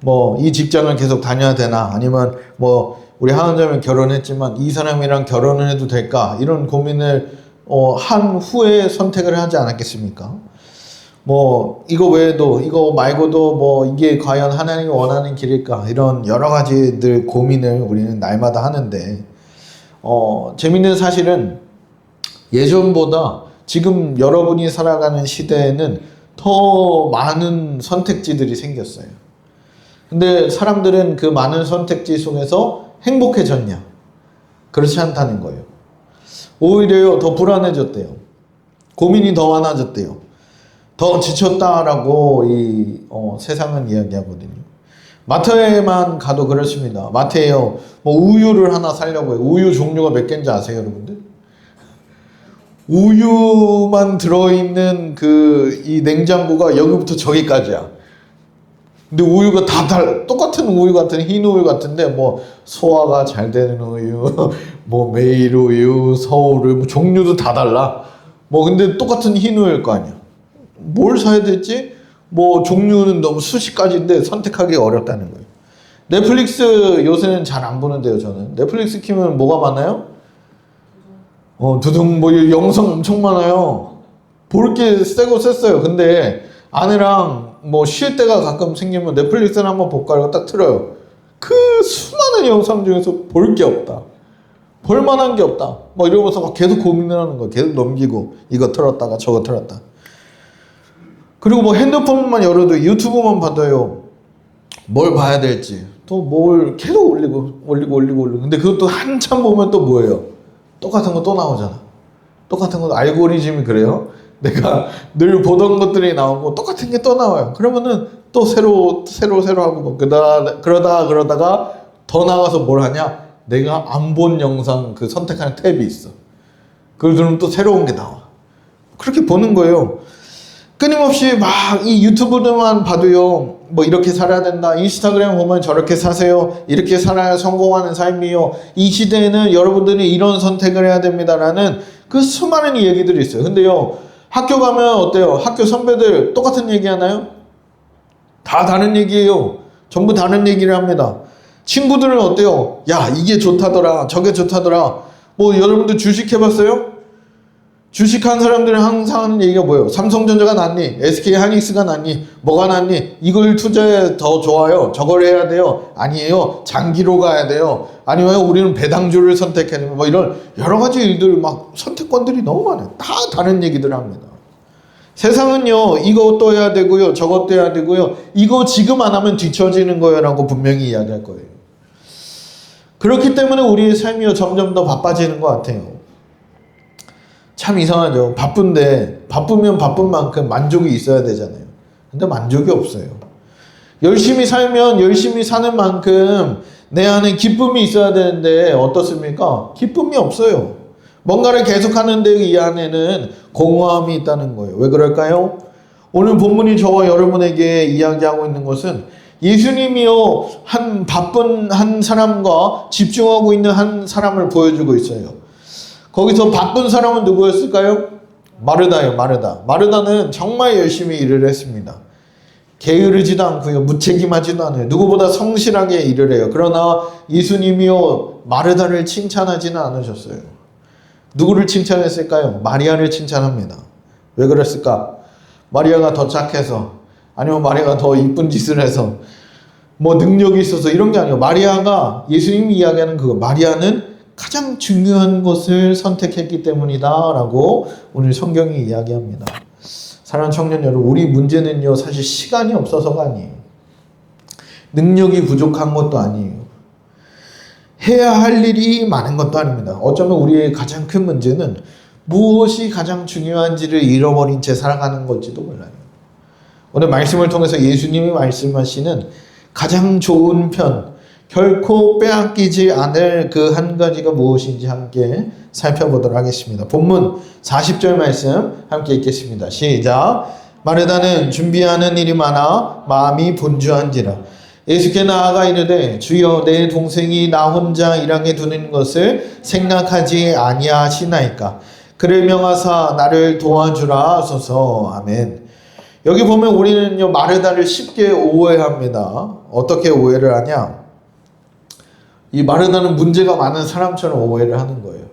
뭐 이 직장을 계속 다녀야 되나, 아니면 뭐 우리 하은자면 결혼했지만 이 사람이랑 결혼을 해도 될까, 이런 고민을 한 후에 선택을 하지 않았겠습니까? 뭐 이거 외에도, 이거 말고도 뭐 이게 과연 하나님이 원하는 길일까, 이런 여러 가지들 고민을 우리는 날마다 하는데, 재밌는 사실은 예전보다 지금 여러분이 살아가는 시대에는 더 많은 선택지들이 생겼어요. 근데 사람들은 그 많은 선택지 속에서 행복해졌냐? 그렇지 않다는 거예요. 오히려 더 불안해졌대요. 고민이 더 많아졌대요. 더 지쳤다라고 세상은 이야기하거든요. 마트에만 가도 그렇습니다. 마트에요, 뭐 우유를 하나 사려고 해요. 우유 종류가 몇 개인지 아세요, 여러분들? 우유만 들어있는 이 냉장고가 여기부터 저기까지야. 근데 우유가 다 똑같은 우유 같은, 흰 우유 같은데, 뭐 소화가 잘 되는 우유, 뭐 매일 우유, 서울 우유, 뭐 종류도 다 달라. 뭐 근데 똑같은 흰 우유일 거 아니야. 뭘 사야 될지, 뭐 종류는 너무 수십 가지인데 선택하기 어렵다는 거예요. 넷플릭스 요새는 잘 안 보는데요, 저는. 넷플릭스 키면 뭐가 많아요? 두둥, 뭐 영상 엄청 많아요. 볼 게 세고 셌어요. 근데 아내랑 뭐 쉴 때가 가끔 생기면 넷플릭스를 한번 볼까 하고 딱 틀어요. 그 수많은 영상 중에서 볼 게 없다, 볼만한 게 없다, 막 이러면서 막 계속 고민을 하는 거예요. 계속 넘기고 이거 틀었다가 저거 틀었다. 그리고 뭐 핸드폰만 열어도 유튜브만 봐도요, 뭘 봐야 될지, 또 뭘 계속 올리고. 근데 그것도 한참 보면 또 뭐예요? 똑같은 거 또 나오잖아. 똑같은 거, 알고리즘이 그래요. 내가 늘 보던 것들이 나오고 똑같은 게 또 나와요. 그러면은 또 새로 하고, 뭐 그러다가 더 나가서 뭘 하냐? 내가 안 본 영상 그 선택하는 탭이 있어. 그걸 누르면 또 새로운 게 나와. 그렇게 보는 거예요. 끊임없이 막 이 유튜브들만 봐도요, 뭐 이렇게 살아야 된다, 인스타그램 보면 저렇게 사세요, 이렇게 살아야 성공하는 삶이요, 이 시대에는 여러분들이 이런 선택을 해야 됩니다라는 그 수많은 얘기들이 있어요. 근데요, 학교 가면 어때요? 학교 선배들 똑같은 얘기 하나요? 다 다른 얘기예요. 전부 다른 얘기를 합니다. 친구들은 어때요? 야, 이게 좋다더라, 저게 좋다더라. 뭐 여러분들 주식 해봤어요? 주식한 사람들은 항상 하는 얘기가 뭐예요? 삼성전자가 낫니? SK하이닉스가 낫니? 뭐가 낫니? 이걸 투자해 더 좋아요, 저걸 해야 돼요, 아니에요, 장기로 가야 돼요, 아니면 우리는 배당주를 선택해야 돼요. 뭐 이런 여러 가지 일들, 막 선택권들이 너무 많아요. 다 다른 얘기들 합니다. 세상은요, 이것도 해야 되고요, 저것도 해야 되고요, 이거 지금 안 하면 뒤처지는 거예요 라고 분명히 이야기할 거예요. 그렇기 때문에 우리의 삶이 점점 더 바빠지는 것 같아요. 참 이상하죠. 바쁘면 바쁜 만큼 만족이 있어야 되잖아요. 근데 만족이 없어요. 열심히 살면 열심히 사는 만큼 내 안에 기쁨이 있어야 되는데 어떻습니까? 기쁨이 없어요. 뭔가를 계속 하는데 이 안에는 공허함이 있다는 거예요. 왜 그럴까요? 오늘 본문이 저와 여러분에게 이야기하고 있는 것은 예수님이요, 바쁜 한 사람과 집중하고 있는 한 사람을 보여주고 있어요. 거기서 바쁜 사람은 누구였을까요? 마르다예요. 마르다는 정말 열심히 일을 했습니다. 게으르지도 않고요, 무책임하지도 않아요. 누구보다 성실하게 일을 해요. 그러나 예수님이요, 마르다를 칭찬하지는 않으셨어요. 누구를 칭찬했을까요? 마리아를 칭찬합니다. 왜 그랬을까? 마리아가 더 착해서, 아니면 마리아가 더 이쁜 짓을 해서, 뭐 능력이 있어서, 이런 게 아니에요. 마리아가, 예수님이 이야기하는 그거, 마리아는 가장 중요한 것을 선택했기 때문이다 라고 오늘 성경이 이야기합니다. 사랑하는 청년 여러분, 우리 문제는요, 사실 시간이 없어서가 아니에요. 능력이 부족한 것도 아니에요. 해야 할 일이 많은 것도 아닙니다. 어쩌면 우리의 가장 큰 문제는 무엇이 가장 중요한지를 잃어버린 채 살아가는 건지도 몰라요. 오늘 말씀을 통해서 예수님이 말씀하시는 가장 좋은 편, 결코 빼앗기지 않을 그 한 가지가 무엇인지 함께 살펴보도록 하겠습니다. 본문 40절 말씀 함께 읽겠습니다. 시작. 마르다는 준비하는 일이 많아 마음이 분주한지라 예수께 나아가 이르되 주여, 내 동생이 나 혼자 일하게 두는 것을 생각하지 아니하시나이까. 그를 명하사 나를 도와주라 하소서. 아멘. 여기 보면 우리는요, 마르다를 쉽게 오해합니다. 어떻게 오해를 하냐? 이 마르다는 문제가 많은 사람처럼 오해를 하는 거예요.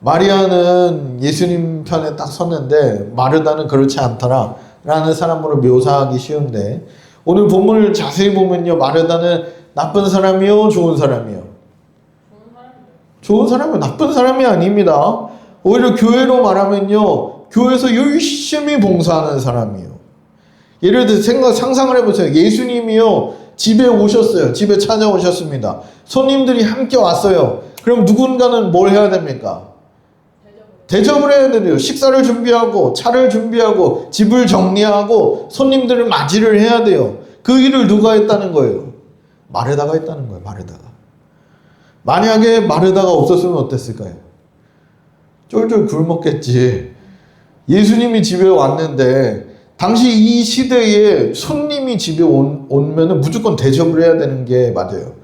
마리아는 예수님 편에 딱 섰는데 마르다는 그렇지 않더라 라는 사람으로 묘사하기 쉬운데, 오늘 본문을 자세히 보면요, 마르다는 나쁜 사람이요, 좋은 사람이요? 좋은 사람이요. 나쁜 사람이 아닙니다. 오히려 교회로 말하면요, 교회에서 열심히 봉사하는 사람이요. 예를 들어 상상을 해보세요. 예수님이요, 집에 오셨어요. 집에 찾아오셨습니다. 손님들이 함께 왔어요. 그럼 누군가는 뭘 해야 됩니까? 대접을 해야 돼요. 식사를 준비하고 차를 준비하고 집을 정리하고 손님들을 맞이를 해야 돼요. 그 일을 누가 했다는 거예요? 마르다가 했다는 거예요. 마르다가. 만약에 마르다가 없었으면 어땠을까요? 쫄쫄 굶었겠지. 예수님이 집에 왔는데 당시 이 시대에 손님이 집에 오면은 무조건 대접을 해야 되는 게 맞아요.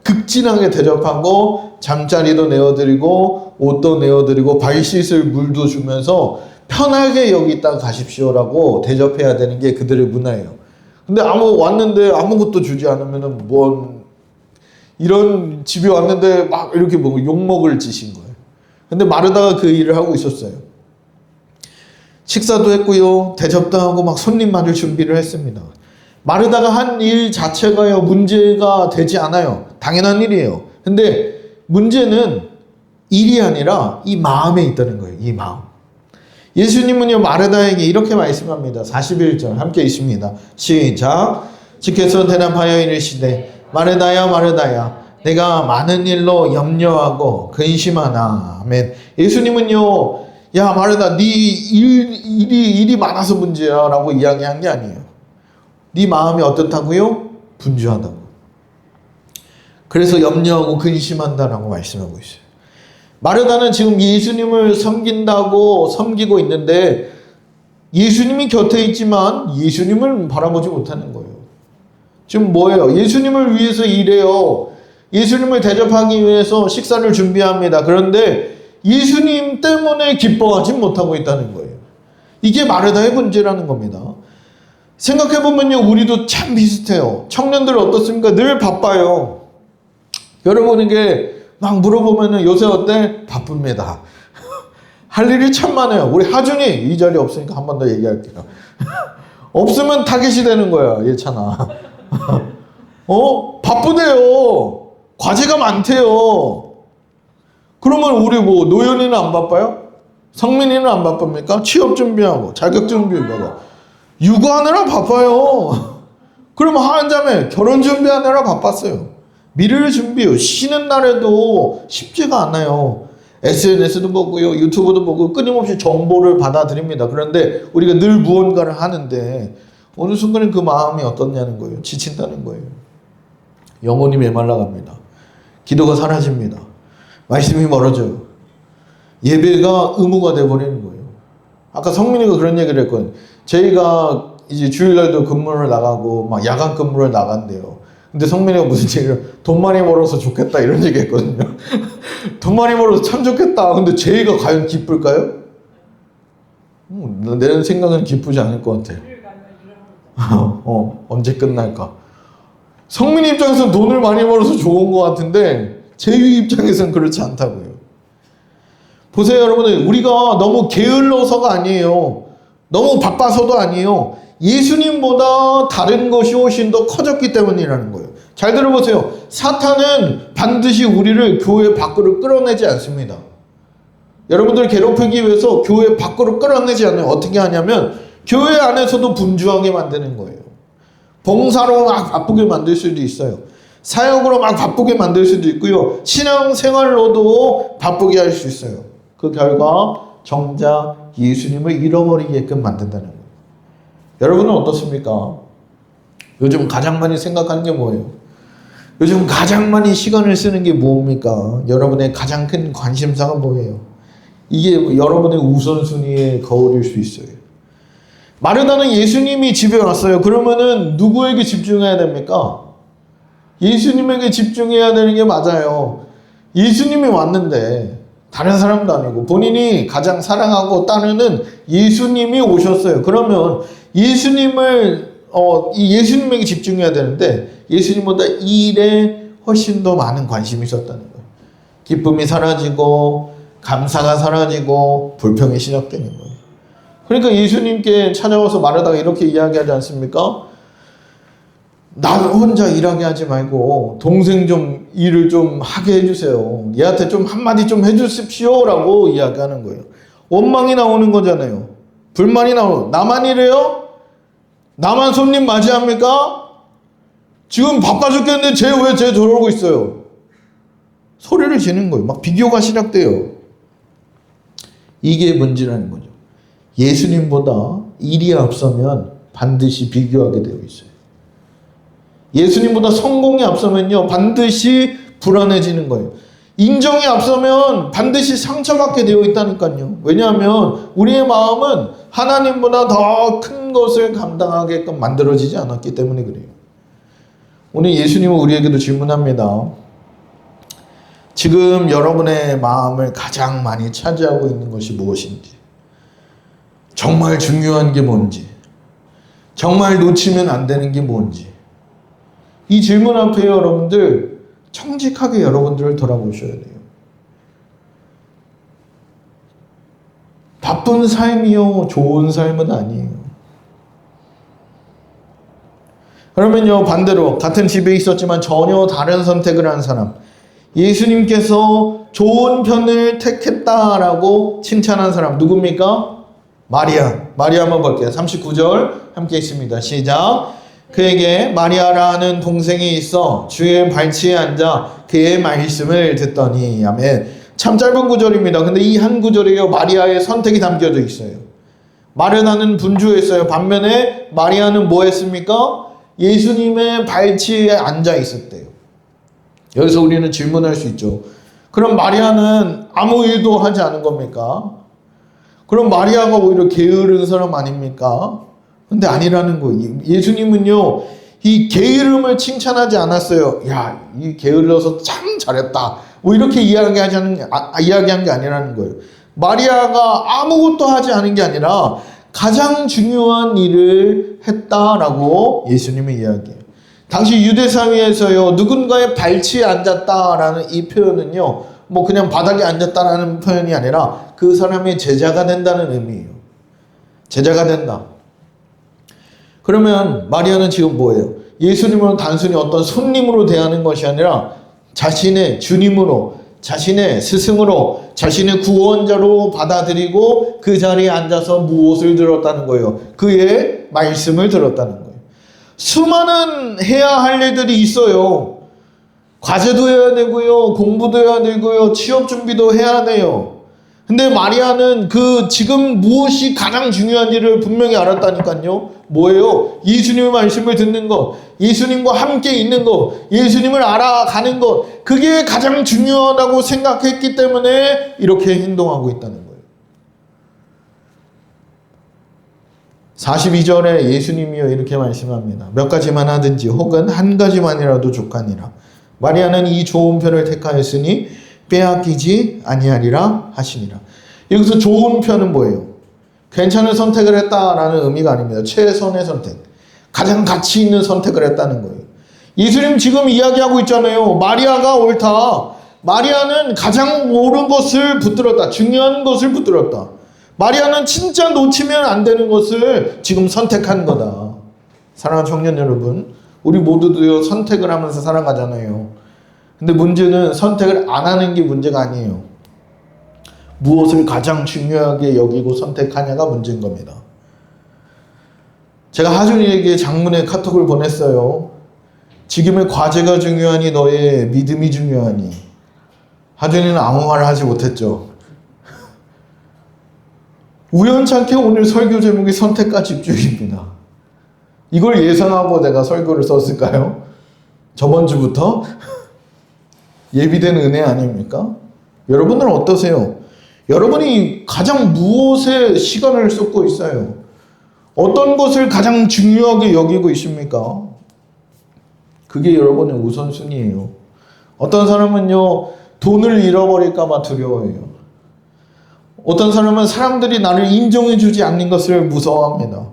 극진하게 대접하고 잠자리도 내어드리고 옷도 내어드리고 발 씻을 물도 주면서 편하게 여기 있다가 가십시오라고 대접해야 되는 게 그들의 문화예요. 근데 왔는데 아무것도 주지 않으면은 이런 집에 왔는데 막 이렇게 욕먹을 짓인 거예요. 근데 마르다가 그 일을 하고 있었어요. 식사도 했고요, 대접도 하고 막 손님 맞을 준비를 했습니다. 마르다가 한 일 자체가요, 문제가 되지 않아요. 당연한 일이에요. 근데 문제는 일이 아니라 이 마음에 있다는 거예요. 이 마음. 예수님은요, 마르다에게 이렇게 말씀합니다. 41절 함께 있습니다. 시작. 주께서 대답하여 이르시되 마르다야 마르다야, 내가 많은 일로 염려하고 근심하나. 아멘. 예수님은요, 야 마르다, 네 일이 많아서 문제야 라고 이야기한 게 아니에요. 네 마음이 어떻다고요? 분주하다고. 그래서 염려하고 근심한다라고 말씀하고 있어요. 마르다는 지금 예수님을 섬기고 있는데 예수님이 곁에 있지만 예수님을 바라보지 못하는 거예요. 지금 뭐예요? 예수님을 위해서 일해요. 예수님을 대접하기 위해서 식사를 준비합니다. 그런데 예수님 때문에 기뻐하지 못하고 있다는 거예요. 이게 마르다의 문제라는 겁니다. 생각해보면요, 우리도 참 비슷해요. 청년들 어떻습니까? 늘 바빠요. 여러분에게 막 물어보면은 요새 어때? 바쁩니다. 할 일이 참 많아요. 우리 하준이 이 자리에 없으니까 한 번 더 얘기할게요. 없으면 타겟이 되는 거야, 예찬아. 바쁘대요. 과제가 많대요. 그러면 우리 노현이는 안 바빠요? 성민이는 안 바쁩니까? 취업 준비하고 자격 준비하고 육아하느라 바빠요. 그러면 한자매 결혼 준비하느라 바빴어요. 미래를 준비해요. 쉬는 날에도 쉽지가 않아요. SNS도 보고요, 유튜브도 보고 끊임없이 정보를 받아들입니다. 그런데 우리가 늘 무언가를 하는데 어느 순간에 그 마음이 어떻냐는 거예요. 지친다는 거예요. 영혼이 메말라갑니다. 기도가 사라집니다. 말씀이 멀어져요. 예배가 의무가 돼버리는 거예요. 아까 성민이가 그런 얘기를 했거든요. 저희가 이제 주일날도 근무를 나가고 막 야간 근무를 나간대요. 근데 성민이가 무슨 얘기를, 돈 많이 벌어서 좋겠다 이런 얘기 했거든요. 돈 많이 벌어서 참 좋겠다. 근데 저희가 과연 기쁠까요? 내 생각은 기쁘지 않을 것 같아. 언제 끝날까? 성민이 입장에서는 돈을 많이 벌어서 좋은 것 같은데 제위 입장에서는 그렇지 않다고요. 보세요, 여러분들. 우리가 너무 게을러서가 아니에요. 너무 바빠서도 아니에요. 예수님보다 다른 것이 훨씬 더 커졌기 때문이라는 거예요. 잘 들어보세요. 사탄은 반드시 우리를 교회 밖으로 끌어내지 않습니다. 여러분들 괴롭히기 위해서 교회 밖으로 끌어내지 않아요. 어떻게 하냐면 교회 안에서도 분주하게 만드는 거예요. 봉사로 막 바쁘게 만들 수도 있어요. 사역으로 막 바쁘게 만들 수도 있고요. 신앙생활로도 바쁘게 할 수 있어요. 그 결과 정작 예수님을 잃어버리게끔 만든다는 거예요. 여러분은 어떻습니까? 요즘 가장 많이 생각하는 게 뭐예요? 요즘 가장 많이 시간을 쓰는 게 뭡니까? 여러분의 가장 큰 관심사가 뭐예요? 이게 여러분의 우선순위의 거울일 수 있어요. 마르다는 예수님이 집에 왔어요. 그러면은 누구에게 집중해야 됩니까? 예수님에게 집중해야 되는 게 맞아요. 예수님이 왔는데 다른 사람도 아니고 본인이 가장 사랑하고 따르는 예수님이 오셨어요. 그러면 이 예수님에게 집중해야 되는데 예수님보다 일에 훨씬 더 많은 관심이 있었다는 거예요. 기쁨이 사라지고 감사가 사라지고 불평이 시작되는 거예요. 그러니까 예수님께 찾아와서 마르다가 이렇게 이야기하지 않습니까? 나 혼자 일하게 하지 말고 동생 좀 일을 좀 하게 해주세요. 얘한테 좀 한마디 좀 해주십시오 라고 이야기하는 거예요. 원망이 나오는 거잖아요. 불만이 나오는, 나만 이래요? 나만 손님 맞이합니까? 지금 바빠 죽겠는데 왜 저러고 있어요? 소리를 지는 거예요. 막 비교가 시작돼요. 이게 문제라는 거죠. 예수님보다 일이 앞서면 반드시 비교하게 되어 있어요. 예수님보다 성공이 앞서면요 반드시 불안해지는 거예요. 인정이 앞서면 반드시 상처받게 되어 있다니까요. 왜냐하면 우리의 마음은 하나님보다 더 큰 것을 감당하게끔 만들어지지 않았기 때문에 그래요. 오늘 예수님은 우리에게도 질문합니다. 지금 여러분의 마음을 가장 많이 차지하고 있는 것이 무엇인지, 정말 중요한 게 뭔지, 정말 놓치면 안 되는 게 뭔지, 이 질문 앞에 여러분들 정직하게 여러분들을 돌아보셔야 돼요. 바쁜 삶이요 좋은 삶은 아니에요. 그러면요 반대로 같은 집에 있었지만 전혀 다른 선택을 한 사람, 예수님께서 좋은 편을 택했다라고 칭찬한 사람 누굽니까? 마리아 한번 볼게요. 39절 함께 있습니다. 시작. 그에게 마리아라는 동생이 있어 주의 발치에 앉아 그의 말씀을 듣더니. 아멘. 참 짧은 구절입니다. 근데 이 한 구절에요 마리아의 선택이 담겨져 있어요. 마르다는 분주했어요. 반면에 마리아는 뭐 했습니까? 예수님의 발치에 앉아 있었대요. 여기서 우리는 질문할 수 있죠. 그럼 마리아는 아무 일도 하지 않은 겁니까? 그럼 마리아가 오히려 게으른 사람 아닙니까? 근데 아니라는 거예요. 예수님은요, 이 게으름을 칭찬하지 않았어요. 야, 이 게을러서 참 잘했다. 뭐 이렇게 이야기한 게 아니라는 거예요. 마리아가 아무것도 하지 않은 게 아니라 가장 중요한 일을 했다라고 예수님이 이야기해요. 당시 유대 사회에서요, 누군가의 발치에 앉았다라는 이 표현은요, 뭐 그냥 바닥에 앉았다라는 표현이 아니라 그 사람의 제자가 된다는 의미예요. 제자가 된다. 그러면 마리아는 지금 뭐예요? 예수님은 단순히 어떤 손님으로 대하는 것이 아니라 자신의 주님으로, 자신의 스승으로, 자신의 구원자로 받아들이고 그 자리에 앉아서 무엇을 들었다는 거예요? 그의 말씀을 들었다는 거예요. 수많은 해야 할 일들이 있어요. 과제도 해야 되고요, 공부도 해야 되고요, 취업 준비도 해야 돼요. 근데 마리아는 그 지금 무엇이 가장 중요한 일을 분명히 알았다니까요. 뭐예요? 예수님의 말씀을 듣는 것, 예수님과 함께 있는 것, 예수님을 알아가는 것, 그게 가장 중요하다고 생각했기 때문에 이렇게 행동하고 있다는 거예요. 42절에 예수님이요 이렇게 말씀합니다. 몇 가지만 하든지 혹은 한 가지만이라도 족하니라. 마리아는 이 좋은 편을 택하였으니 빼앗기지 아니하리라 하시니라. 여기서 좋은 편은 뭐예요? 괜찮은 선택을 했다라는 의미가 아닙니다. 최선의 선택, 가장 가치 있는 선택을 했다는 거예요. 예수님 지금 이야기하고 있잖아요. 마리아가 옳다. 마리아는 가장 옳은 것을 붙들었다. 중요한 것을 붙들었다. 마리아는 진짜 놓치면 안 되는 것을 지금 선택한 거다. 사랑하는 청년 여러분, 우리 모두도요 선택을 하면서 살아가잖아요. 근데 문제는 선택을 안 하는 게 문제가 아니에요. 무엇을 가장 중요하게 여기고 선택하냐가 문제인 겁니다. 제가 하준이에게 장문의 카톡을 보냈어요. 지금의 과제가 중요하니 너의 믿음이 중요하니. 하준이는 아무 말을 하지 못했죠. 우연찮게 오늘 설교 제목이 선택과 집중입니다. 이걸 예상하고 내가 설교를 썼을까요? 저번 주부터? 예비된 은혜 아닙니까? 여러분들은 어떠세요? 여러분이 가장 무엇에 시간을 쏟고 있어요? 어떤 것을 가장 중요하게 여기고 있습니까? 그게 여러분의 우선순위예요. 어떤 사람은요, 돈을 잃어버릴까봐 두려워해요. 어떤 사람은 사람들이 나를 인정해주지 않는 것을 무서워합니다.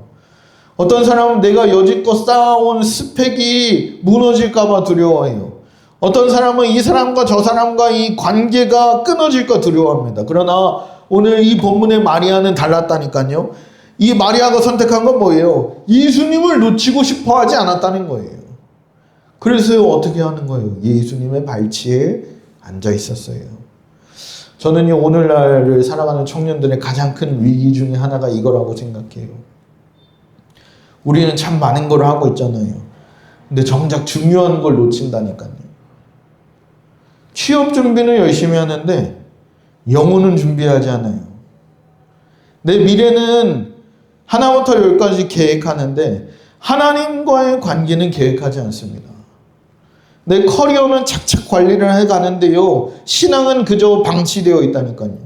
어떤 사람은 내가 여지껏 쌓아온 스펙이 무너질까봐 두려워해요. 어떤 사람은 이 사람과 저 사람과 이 관계가 끊어질까 두려워합니다. 그러나 오늘 이 본문의 마리아는 달랐다니까요. 이 마리아가 선택한 건 뭐예요? 예수님을 놓치고 싶어 하지 않았다는 거예요. 그래서 어떻게 하는 거예요? 예수님의 발치에 앉아 있었어요. 저는요, 오늘날을 살아가는 청년들의 가장 큰 위기 중에 하나가 이거라고 생각해요. 우리는 참 많은 걸 하고 있잖아요. 근데 정작 중요한 걸 놓친다니까요. 취업 준비는 열심히 하는데 영혼은 준비하지 않아요. 내 미래는 하나부터 열까지 계획하는데 하나님과의 관계는 계획하지 않습니다. 내 커리어는 착착 관리를 해가는데요, 신앙은 그저 방치되어 있다니까요.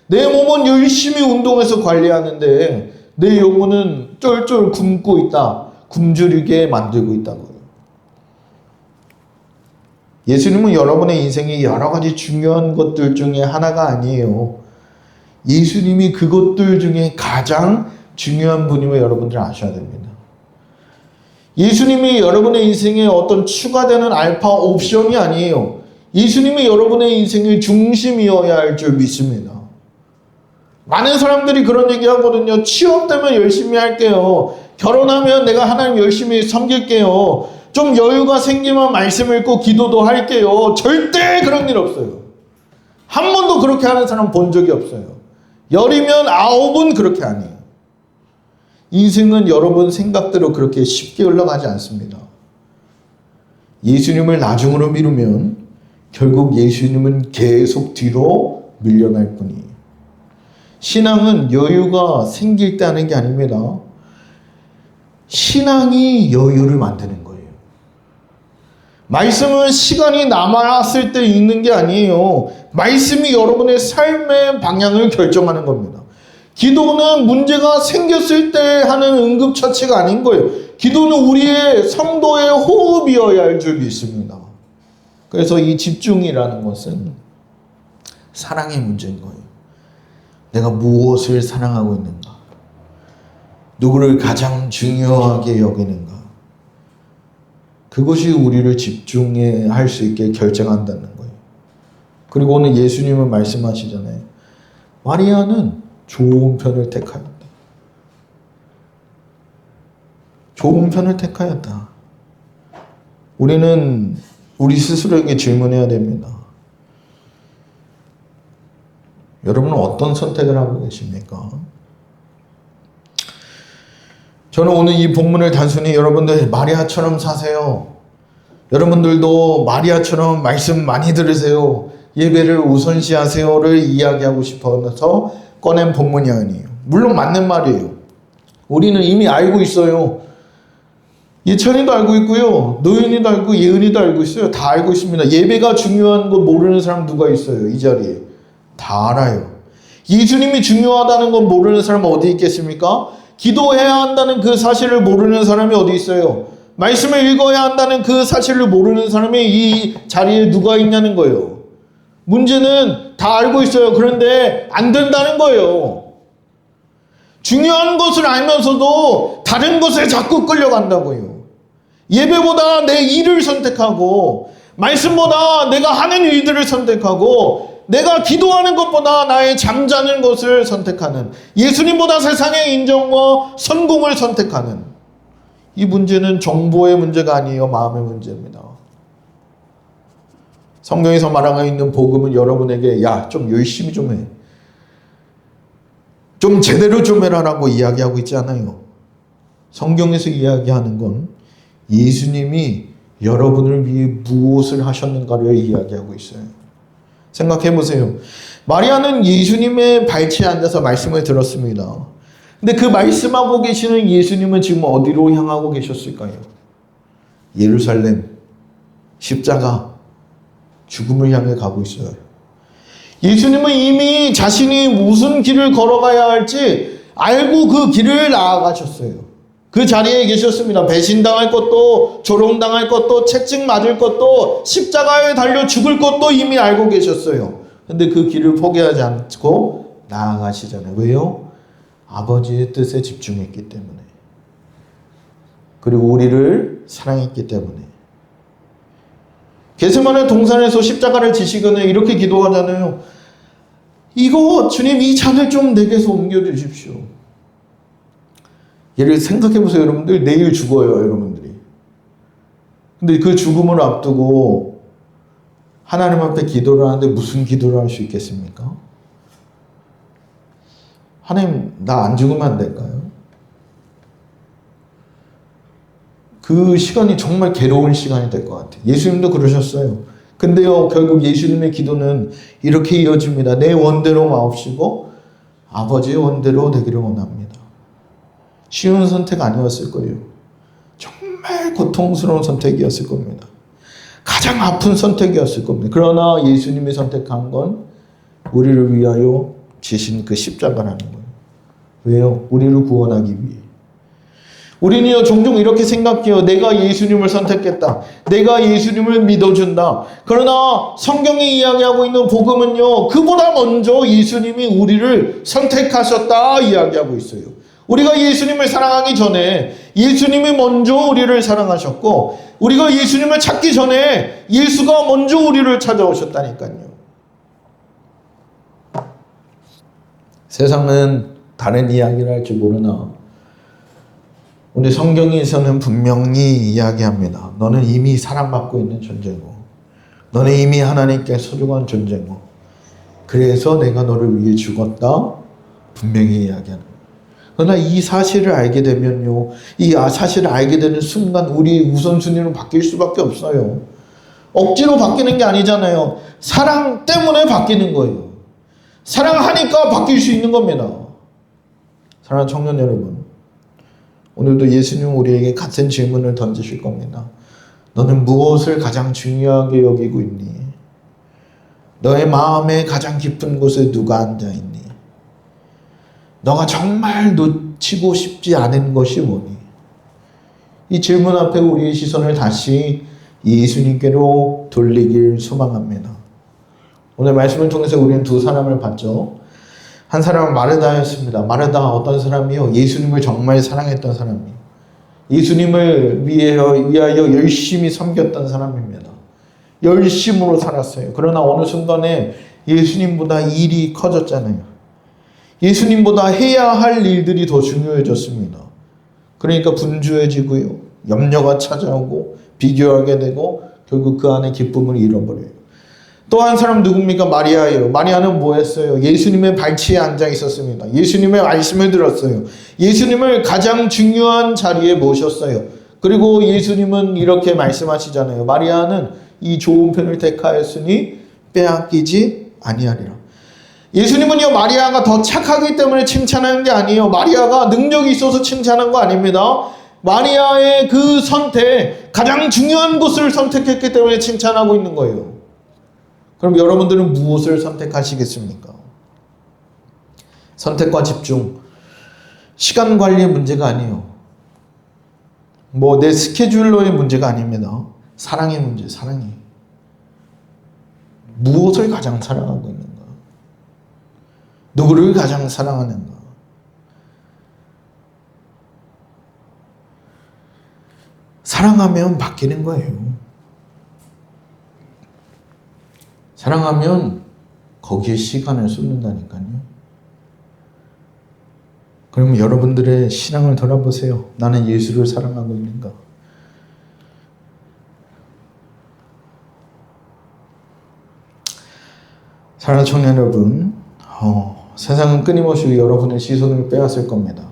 내 몸은 열심히 운동해서 관리하는데 내 영혼은 쫄쫄 굶고 있다, 굶주리게 만들고 있다고요. 예수님은 여러분의 인생에 여러 가지 중요한 것들 중에 하나가 아니에요. 예수님이 그것들 중에 가장 중요한 분임을 여러분들 아셔야 됩니다. 예수님이 여러분의 인생에 어떤 추가되는 알파 옵션이 아니에요. 예수님이 여러분의 인생의 중심이어야 할 줄 믿습니다. 많은 사람들이 그런 얘기 하거든요. 취업되면 열심히 할게요. 결혼하면 내가 하나님 열심히 섬길게요. 좀 여유가 생기면 말씀 읽고 기도도 할게요. 절대 그런 일 없어요. 한 번도 그렇게 하는 사람 본 적이 없어요. 10이면 9은 그렇게 안 해요. 인생은 여러분 생각대로 그렇게 쉽게 흘러가지 않습니다. 예수님을 나중으로 미루면 결국 예수님은 계속 뒤로 밀려날 뿐이에요. 신앙은 여유가 생길 때 하는 게 아닙니다. 신앙이 여유를 만드는 거예요. 말씀은 시간이 남았을 때 읽는 게 아니에요. 말씀이 여러분의 삶의 방향을 결정하는 겁니다. 기도는 문제가 생겼을 때 하는 응급처치가 아닌 거예요. 기도는 우리의 성도의 호흡이어야 할 줄 믿습니다. 그래서 이 집중이라는 것은 사랑의 문제인 거예요. 내가 무엇을 사랑하고 있는가? 누구를 가장 중요하게 여기는가? 그것이 우리를 집중해 할 수 있게 결정한다는 거예요. 그리고 오늘 예수님은 말씀하시잖아요. 마리아는 좋은 편을 택하였다. 좋은 편을 택하였다. 우리는 우리 스스로에게 질문해야 됩니다. 여러분은 어떤 선택을 하고 계십니까? 저는 오늘 이 본문을 단순히 여러분들 마리아처럼 사세요. 여러분들도 마리아처럼 말씀 많이 들으세요. 예배를 우선시하세요를 이야기하고 싶어서 꺼낸 본문이 아니에요. 물론 맞는 말이에요. 우리는 이미 알고 있어요. 예찬이도 알고 있고요. 노윤이도 알고 예은이도 알고 있어요. 다 알고 있습니다. 예배가 중요한 거 모르는 사람 누가 있어요? 이 자리에. 다 알아요. 예수님이 중요하다는 건 모르는 사람 어디 있겠습니까? 기도해야 한다는 그 사실을 모르는 사람이 어디 있어요? 말씀을 읽어야 한다는 그 사실을 모르는 사람이 이 자리에 누가 있냐는 거예요. 문제는 다 알고 있어요. 그런데 안 된다는 거예요. 중요한 것을 알면서도 다른 것에 자꾸 끌려간다고요. 예배보다 내 일을 선택하고 말씀보다 내가 하는 일들을 선택하고 내가 기도하는 것보다 나의 잠자는 것을 선택하는, 예수님보다 세상의 인정과 성공을 선택하는, 이 문제는 정보의 문제가 아니에요. 마음의 문제입니다. 성경에서 말하고 있는 복음은 여러분에게 야, 좀 열심히 좀 해, 좀 제대로 좀 해라라고 이야기하고 있지 않아요. 성경에서 이야기하는 건 예수님이 여러분을 위해 무엇을 하셨는가를 이야기하고 있어요. 생각해 보세요. 마리아는 예수님의 발치에 앉아서 말씀을 들었습니다. 근데 그 말씀하고 계시는 예수님은 지금 어디로 향하고 계셨을까요? 예루살렘, 십자가, 죽음을 향해 가고 있어요. 예수님은 이미 자신이 무슨 길을 걸어가야 할지 알고 그 길을 나아가셨어요. 그 자리에 계셨습니다. 배신당할 것도, 조롱당할 것도, 채찍 맞을 것도, 십자가에 달려 죽을 것도 이미 알고 계셨어요. 근데 그 길을 포기하지 않고 나아가시잖아요. 왜요? 아버지의 뜻에 집중했기 때문에. 그리고 우리를 사랑했기 때문에. 겟세마네 동산에서 십자가를 지시거나 이렇게 기도하잖아요. 이거 주님 이 잔을 좀 내게서 옮겨주십시오. 얘를 생각해보세요. 여러분들 내일 죽어요. 여러분들이. 근데 그 죽음을 앞두고 하나님 앞에 기도를 하는데 무슨 기도를 할 수 있겠습니까? 하나님 나 안 죽으면 안 될까요? 그 시간이 정말 괴로운 시간이 될 것 같아요. 예수님도 그러셨어요. 근데요 결국 예수님의 기도는 이렇게 이어집니다. 내 원대로 마옵시고 아버지의 원대로 되기를 원합니다. 쉬운 선택 아니었을 거예요. 정말 고통스러운 선택이었을 겁니다. 가장 아픈 선택이었을 겁니다. 그러나 예수님이 선택한 건 우리를 위하여 지신 그 십자가라는 거예요. 왜요? 우리를 구원하기 위해. 우리는요 종종 이렇게 생각해요. 내가 예수님을 선택했다. 내가 예수님을 믿어준다. 그러나 성경이 이야기하고 있는 복음은요 그보다 먼저 예수님이 우리를 선택하셨다 이야기하고 있어요. 우리가 예수님을 사랑하기 전에 예수님이 먼저 우리를 사랑하셨고 우리가 예수님을 찾기 전에 예수가 먼저 우리를 찾아오셨다니까요. 세상은 다른 이야기를 할지 모르나 우리 성경에서는 분명히 이야기합니다. 너는 이미 사랑받고 있는 존재고 너는 이미 하나님께 소중한 존재고 그래서 내가 너를 위해 죽었다 분명히 이야기하는 거예요. 그러나 이 사실을 알게 되면요 이 사실을 알게 되는 순간 우리의 우선순위는 바뀔 수밖에 없어요. 억지로 바뀌는 게 아니잖아요. 사랑 때문에 바뀌는 거예요. 사랑하니까 바뀔 수 있는 겁니다. 사랑하는 청년 여러분, 오늘도 예수님은 우리에게 같은 질문을 던지실 겁니다. 너는 무엇을 가장 중요하게 여기고 있니? 너의 마음의 가장 깊은 곳에 누가 앉아있니? 너가 정말 놓치고 싶지 않은 것이 뭐니? 이 질문 앞에 우리의 시선을 다시 예수님께로 돌리길 소망합니다. 오늘 말씀을 통해서 우리는 두 사람을 봤죠. 한 사람은 마르다였습니다. 마르다 어떤 사람이요? 예수님을 정말 사랑했던 사람이에요. 예수님을 위하여 열심히 섬겼던 사람입니다. 열심으로 살았어요. 그러나 어느 순간에 예수님보다 일이 커졌잖아요. 예수님보다 해야 할 일들이 더 중요해졌습니다. 그러니까 분주해지고요. 염려가 찾아오고 비교하게 되고 결국 그 안에 기쁨을 잃어버려요. 또 한 사람 누굽니까? 마리아예요. 마리아는 뭐 했어요? 예수님의 발치에 앉아 있었습니다. 예수님의 말씀을 들었어요. 예수님을 가장 중요한 자리에 모셨어요. 그리고 예수님은 이렇게 말씀하시잖아요. 마리아는 이 좋은 편을 택하였으니 빼앗기지 아니하리라. 예수님은요 마리아가 더 착하기 때문에 칭찬하는 게 아니에요. 마리아가 능력이 있어서 칭찬한 거 아닙니다. 마리아의 그 선택, 가장 중요한 것을 선택했기 때문에 칭찬하고 있는 거예요. 그럼 여러분들은 무엇을 선택하시겠습니까? 선택과 집중, 시간 관리의 문제가 아니에요. 뭐 내 스케줄러의 문제가 아닙니다. 사랑의 문제, 사랑이. 무엇을 가장 사랑하고 있는가? 누구를 가장 사랑하는가? 사랑하면 바뀌는 거예요. 사랑하면 거기에 시간을 쏟는다니까요. 그럼 여러분들의 신앙을 돌아보세요. 나는 예수를 사랑하고 있는가? 사랑하는 청년 여러분, 세상은 끊임없이 여러분의 시선을 빼앗을 겁니다.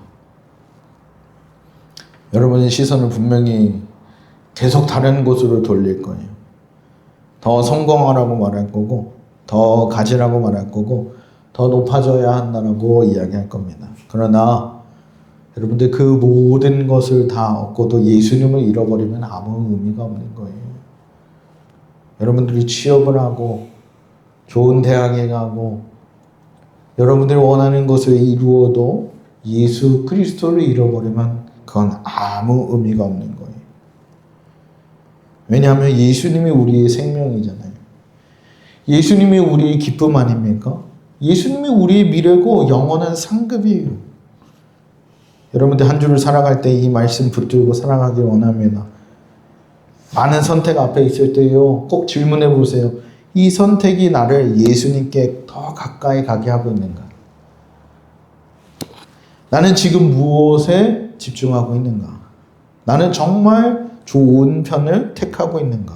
여러분의 시선을 분명히 계속 다른 곳으로 돌릴 거예요. 더 성공하라고 말할 거고, 더 가지라고 말할 거고, 더 높아져야 한다고 이야기할 겁니다. 그러나 여러분들 그 모든 것을 다 얻고도 예수님을 잃어버리면 아무 의미가 없는 거예요. 여러분들이 취업을 하고 좋은 대학에 가고 여러분들이 원하는 것을 이루어도 예수 그리스도를 잃어버리면 그건 아무 의미가 없는 거예요. 왜냐하면 예수님이 우리의 생명이잖아요. 예수님이 우리의 기쁨 아닙니까? 예수님이 우리의 미래고 영원한 상급이에요. 여러분들 한 주를 살아갈 때 이 말씀 붙들고 살아가길 원합니다. 많은 선택 앞에 있을 때요, 꼭 질문해 보세요. 이 선택이 나를 예수님께 더 가까이 가게 하고 있는가? 나는 지금 무엇에 집중하고 있는가? 나는 정말 좋은 편을 택하고 있는가?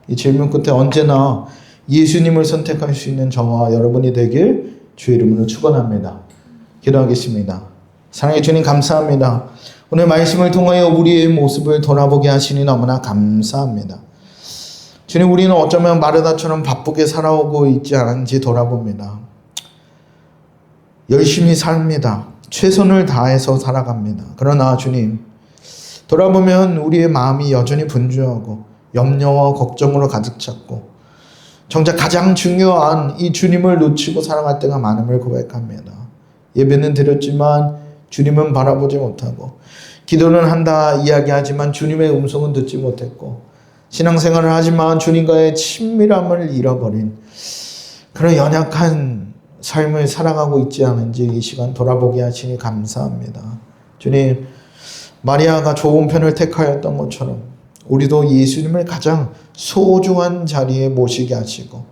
이 질문 끝에 언제나 예수님을 선택할 수 있는 저와 여러분이 되길 주의 이름으로 축원합니다. 기도하겠습니다. 사랑의 주님 감사합니다. 오늘 말씀을 통하여 우리의 모습을 돌아보게 하시니 너무나 감사합니다. 주님, 우리는 어쩌면 마르다처럼 바쁘게 살아오고 있지 않은지 돌아봅니다. 열심히 삽니다. 최선을 다해서 살아갑니다. 그러나 주님, 돌아보면 우리의 마음이 여전히 분주하고 염려와 걱정으로 가득 찼고 정작 가장 중요한 이 주님을 놓치고 살아갈 때가 많음을 고백합니다. 예배는 드렸지만 주님은 바라보지 못하고, 기도는 한다 이야기하지만 주님의 음성은 듣지 못했고, 신앙생활을 하지만 주님과의 친밀함을 잃어버린 그런 연약한 삶을 살아가고 있지 않은지 이 시간 돌아보게 하시니 감사합니다. 주님, 마리아가 좋은 편을 택하였던 것처럼 우리도 예수님을 가장 소중한 자리에 모시게 하시고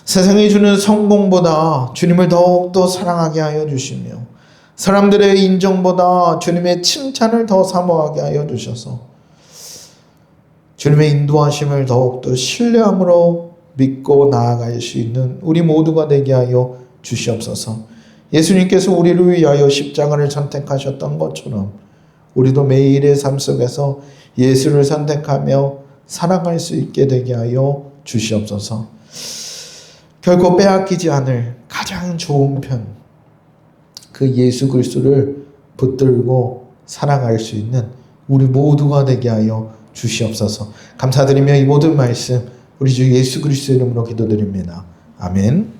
세상이 주는 성공보다 주님을 더욱더 사랑하게 하여 주시며 사람들의 인정보다 주님의 칭찬을 더 사모하게 하여 주셔서 주님의 인도하심을 더욱더 신뢰함으로 믿고 나아갈 수 있는 우리 모두가 되게 하여 주시옵소서. 예수님께서 우리를 위하여 십자가를 선택하셨던 것처럼 우리도 매일의 삶 속에서 예수를 선택하며 살아갈 수 있게 되게 하여 주시옵소서. 결코 빼앗기지 않을 가장 좋은 편, 그 예수 그리스도를 붙들고 살아갈 수 있는 우리 모두가 되게 하여 주시옵소서. 감사드리며 이 모든 말씀 우리 주 예수 그리스도 이름으로 기도드립니다. 아멘.